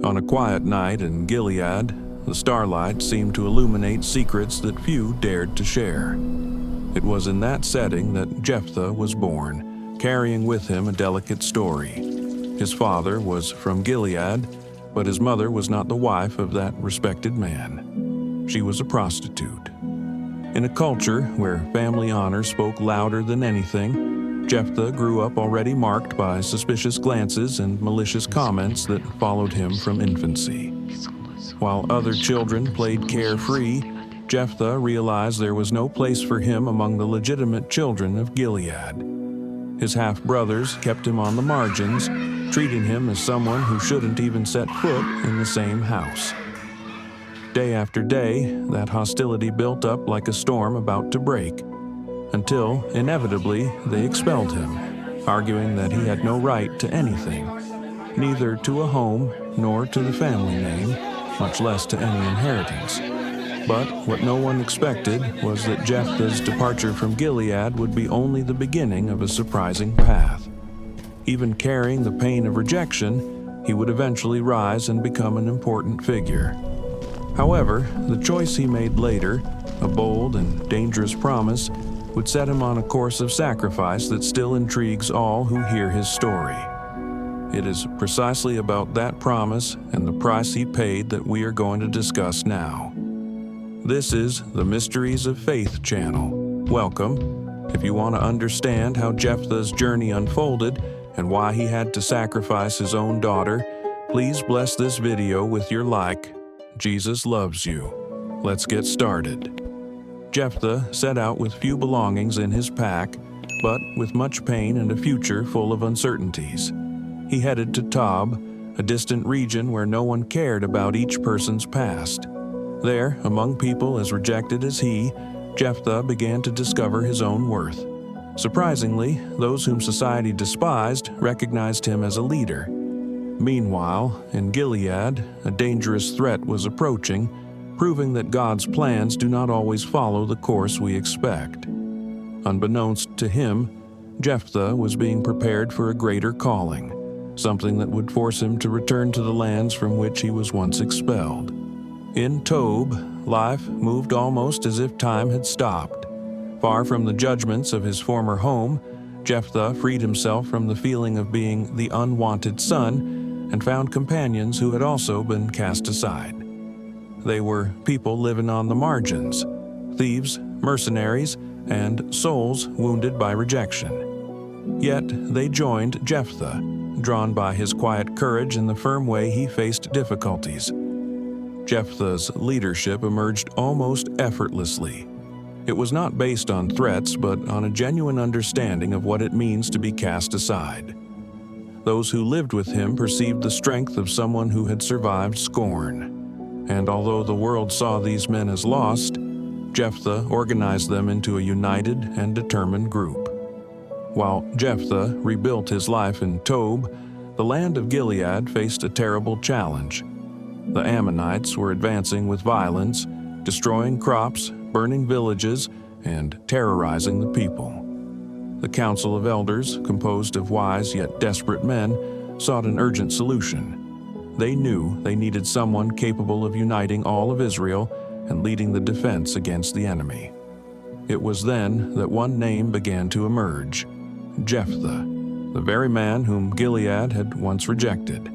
On a quiet night in Gilead, the starlight seemed to illuminate secrets that few dared to share. It was in that setting that Jephthah was born, carrying with him a delicate story. His father was from Gilead, but his mother was not the wife of that respected man. She was a prostitute. In a culture where family honor spoke louder than anything, Jephthah grew up already marked by suspicious glances and malicious comments that followed him from infancy. While other children played carefree, Jephthah realized there was no place for him among the legitimate children of Gilead. His half-brothers kept him on the margins, treating him as someone who shouldn't even set foot in the same house. Day after day, that hostility built up like a storm about to break, until, inevitably, they expelled him, arguing that he had no right to anything, neither to a home nor to the family name, much less to any inheritance. But what no one expected was that Jephthah's departure from Gilead would be only the beginning of a surprising path. Even carrying the pain of rejection, he would eventually rise and become an important figure. However, the choice he made later, a bold and dangerous promise, would set him on a course of sacrifice that still intrigues all who hear his story. It is precisely about that promise and the price he paid that we are going to discuss now. This is the Mysteries of Faith channel. Welcome. If you want to understand how Jephthah's journey unfolded and why he had to sacrifice his own daughter, please bless this video with your like. Jesus loves you. Let's get started. Jephthah set out with few belongings in his pack, but with much pain and a future full of uncertainties. He headed to Tob, a distant region where no one cared about each person's past. There, among people as rejected as he, Jephthah began to discover his own worth. Surprisingly, those whom society despised recognized him as a leader. Meanwhile, in Gilead, a dangerous threat was approaching, proving that God's plans do not always follow the course we expect. Unbeknownst to him, Jephthah was being prepared for a greater calling, something that would force him to return to the lands from which he was once expelled. In Tob, life moved almost as if time had stopped. Far from the judgments of his former home, Jephthah freed himself from the feeling of being the unwanted son and found companions who had also been cast aside. They were people living on the margins, thieves, mercenaries, and souls wounded by rejection. Yet they joined Jephthah, drawn by his quiet courage and the firm way he faced difficulties. Jephthah's leadership emerged almost effortlessly. It was not based on threats, but on a genuine understanding of what it means to be cast aside. Those who lived with him perceived the strength of someone who had survived scorn. And although the world saw these men as lost, Jephthah organized them into a united and determined group. While Jephthah rebuilt his life in Tob, the land of Gilead faced a terrible challenge. The Ammonites were advancing with violence, destroying crops, burning villages, and terrorizing the people. The Council of Elders, composed of wise yet desperate men, sought an urgent solution. They knew they needed someone capable of uniting all of Israel and leading the defense against the enemy. It was then that one name began to emerge: Jephthah, the very man whom Gilead had once rejected.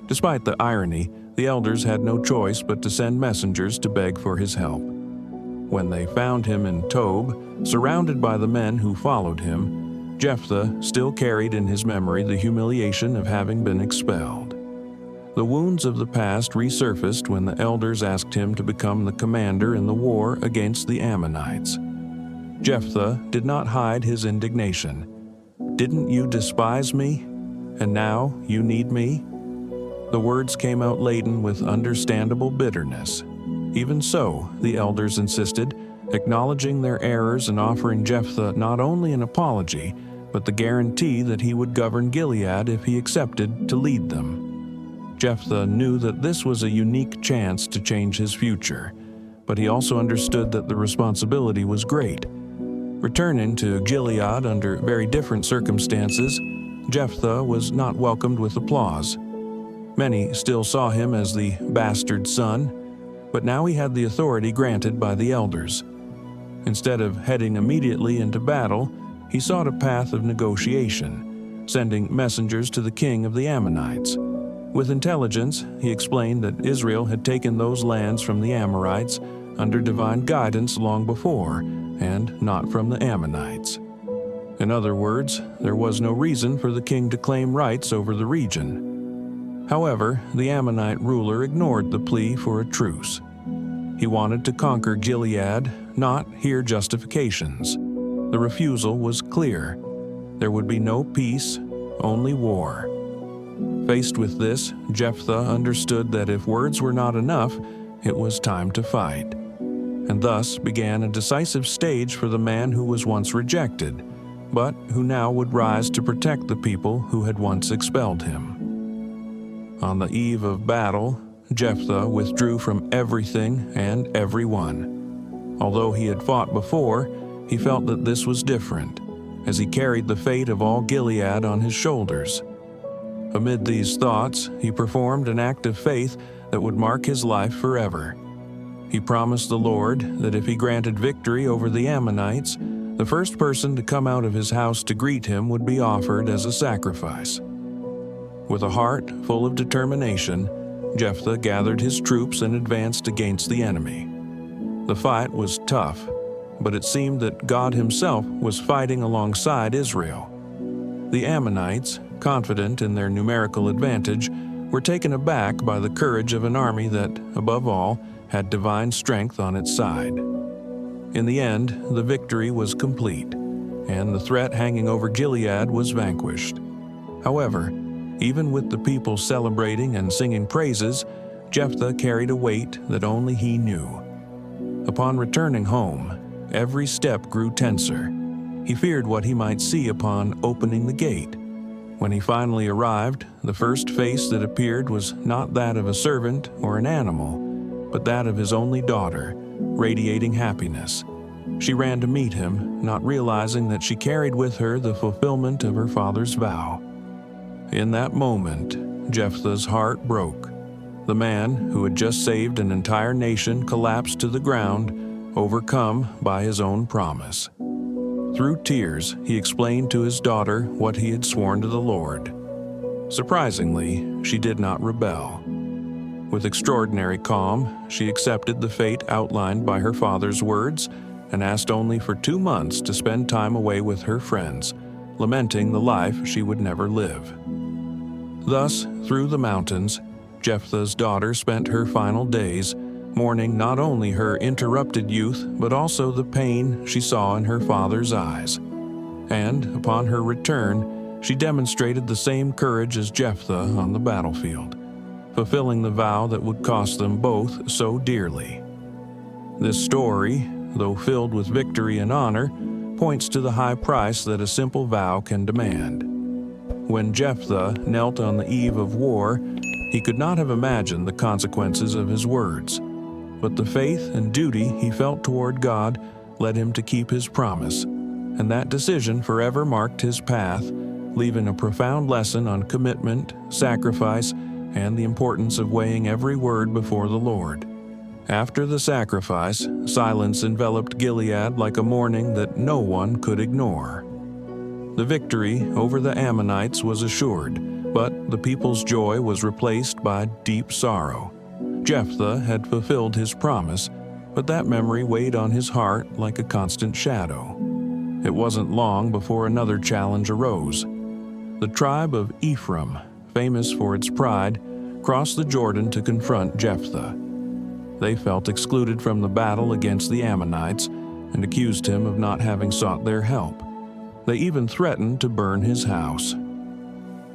Despite the irony, the elders had no choice but to send messengers to beg for his help. When they found him in Tob, surrounded by the men who followed him, Jephthah still carried in his memory the humiliation of having been expelled. The wounds of the past resurfaced when the elders asked him to become the commander in the war against the Ammonites. Jephthah did not hide his indignation. "Didn't you despise me? And now you need me?" The words came out laden with understandable bitterness. Even so, the elders insisted, acknowledging their errors and offering Jephthah not only an apology, but the guarantee that he would govern Gilead if he accepted to lead them. Jephthah knew that this was a unique chance to change his future, but he also understood that the responsibility was great. Returning to Gilead under very different circumstances, Jephthah was not welcomed with applause. Many still saw him as the bastard son, but now he had the authority granted by the elders. Instead of heading immediately into battle, he sought a path of negotiation, sending messengers to the king of the Ammonites. With intelligence, he explained that Israel had taken those lands from the Amorites under divine guidance long before, and not from the Ammonites. In other words, there was no reason for the king to claim rights over the region. However, the Ammonite ruler ignored the plea for a truce. He wanted to conquer Gilead, not hear justifications. The refusal was clear. There would be no peace, only war. Faced with this, Jephthah understood that if words were not enough, it was time to fight. And thus began a decisive stage for the man who was once rejected, but who now would rise to protect the people who had once expelled him. On the eve of battle, Jephthah withdrew from everything and everyone. Although he had fought before, he felt that this was different, as he carried the fate of all Gilead on his shoulders. Amid these thoughts, he performed an act of faith that would mark his life forever. He promised the Lord that if he granted victory over the Ammonites, the first person to come out of his house to greet him would be offered as a sacrifice. With a heart full of determination, Jephthah gathered his troops and advanced against the enemy. The fight was tough, but it seemed that God himself was fighting alongside Israel. The Ammonites, confident in their numerical advantage, were taken aback by the courage of an army that, above all, had divine strength on its side. In the end, the victory was complete, and the threat hanging over Gilead was vanquished. However, even with the people celebrating and singing praises, Jephthah carried a weight that only he knew. Upon returning home, every step grew tenser. He feared what he might see upon opening the gate. When he finally arrived, the first face that appeared was not that of a servant or an animal, but that of his only daughter, radiating happiness. She ran to meet him, not realizing that she carried with her the fulfillment of her father's vow. In that moment, Jephthah's heart broke. The man who had just saved an entire nation collapsed to the ground, overcome by his own promise. Through tears, he explained to his daughter what he had sworn to the Lord. Surprisingly, she did not rebel. With extraordinary calm, she accepted the fate outlined by her father's words and asked only for 2 months to spend time away with her friends, lamenting the life she would never live. Thus, through the mountains, Jephthah's daughter spent her final days, mourning not only her interrupted youth but also the pain she saw in her father's eyes. And, upon her return, she demonstrated the same courage as Jephthah on the battlefield, fulfilling the vow that would cost them both so dearly. This story, though filled with victory and honor, points to the high price that a simple vow can demand. When Jephthah knelt on the eve of war, he could not have imagined the consequences of his words, but the faith and duty he felt toward God led him to keep his promise, and that decision forever marked his path, leaving a profound lesson on commitment, sacrifice, and the importance of weighing every word before the Lord. After the sacrifice, silence enveloped Gilead like a mourning that no one could ignore. The victory over the Ammonites was assured, but the people's joy was replaced by deep sorrow. Jephthah had fulfilled his promise, but that memory weighed on his heart like a constant shadow. It wasn't long before another challenge arose. The tribe of Ephraim, famous for its pride, crossed the Jordan to confront Jephthah. They felt excluded from the battle against the Ammonites and accused him of not having sought their help. They even threatened to burn his house.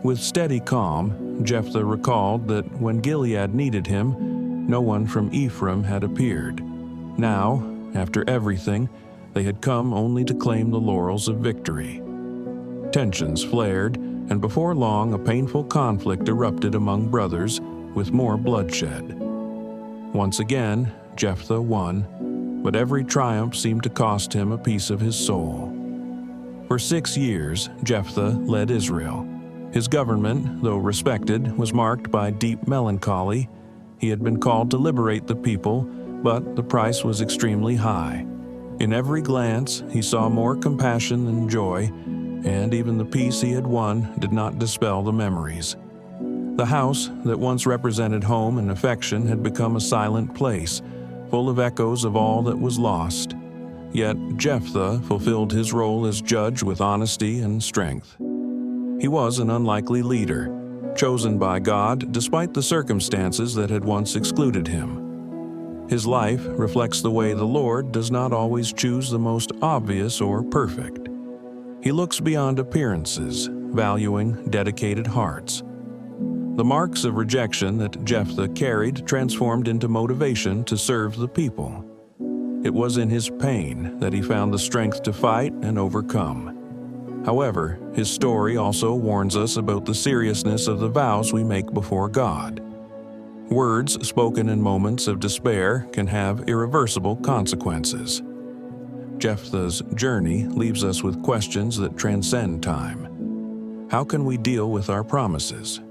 With steady calm, Jephthah recalled that when Gilead needed him, no one from Ephraim had appeared. Now, after everything, they had come only to claim the laurels of victory. Tensions flared, and before long a painful conflict erupted among brothers, with more bloodshed. Once again, Jephthah won, but every triumph seemed to cost him a piece of his soul. For 6 years, Jephthah led Israel. His government, though respected, was marked by deep melancholy. He had been called to liberate the people, but the price was extremely high. In every glance, he saw more compassion than joy, and even the peace he had won did not dispel the memories. The house that once represented home and affection had become a silent place, full of echoes of all that was lost. Yet Jephthah fulfilled his role as judge with honesty and strength. He was an unlikely leader, chosen by God despite the circumstances that had once excluded him. His life reflects the way the Lord does not always choose the most obvious or perfect. He looks beyond appearances, valuing dedicated hearts. The marks of rejection that Jephthah carried transformed into motivation to serve the people. It was in his pain that he found the strength to fight and overcome. However, his story also warns us about the seriousness of the vows we make before God. Words spoken in moments of despair can have irreversible consequences. Jephthah's journey leaves us with questions that transcend time. How can we deal with our promises?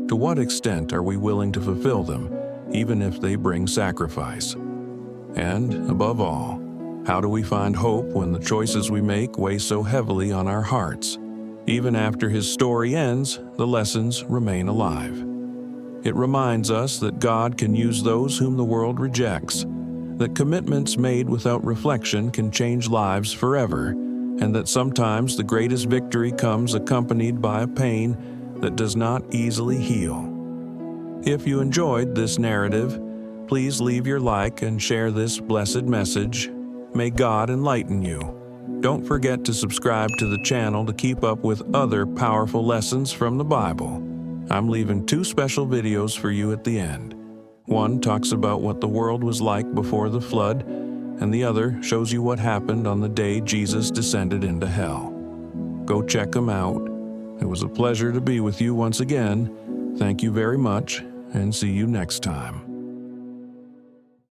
To what extent are we willing to fulfill them, even if they bring sacrifice? And, above all, how do we find hope when the choices we make weigh so heavily on our hearts? Even after his story ends, the lessons remain alive. It reminds us that God can use those whom the world rejects, that commitments made without reflection can change lives forever, and that sometimes the greatest victory comes accompanied by a pain that does not easily heal. If you enjoyed this narrative, please leave your like and share this blessed message. May God enlighten you. Don't forget to subscribe to the channel to keep up with other powerful lessons from the Bible. I'm leaving 2 special videos for you at the end. One talks about what the world was like before the flood, and the other shows you what happened on the day Jesus descended into hell. Go check them out. It was a pleasure to be with you once again. Thank you very much, and see you next time.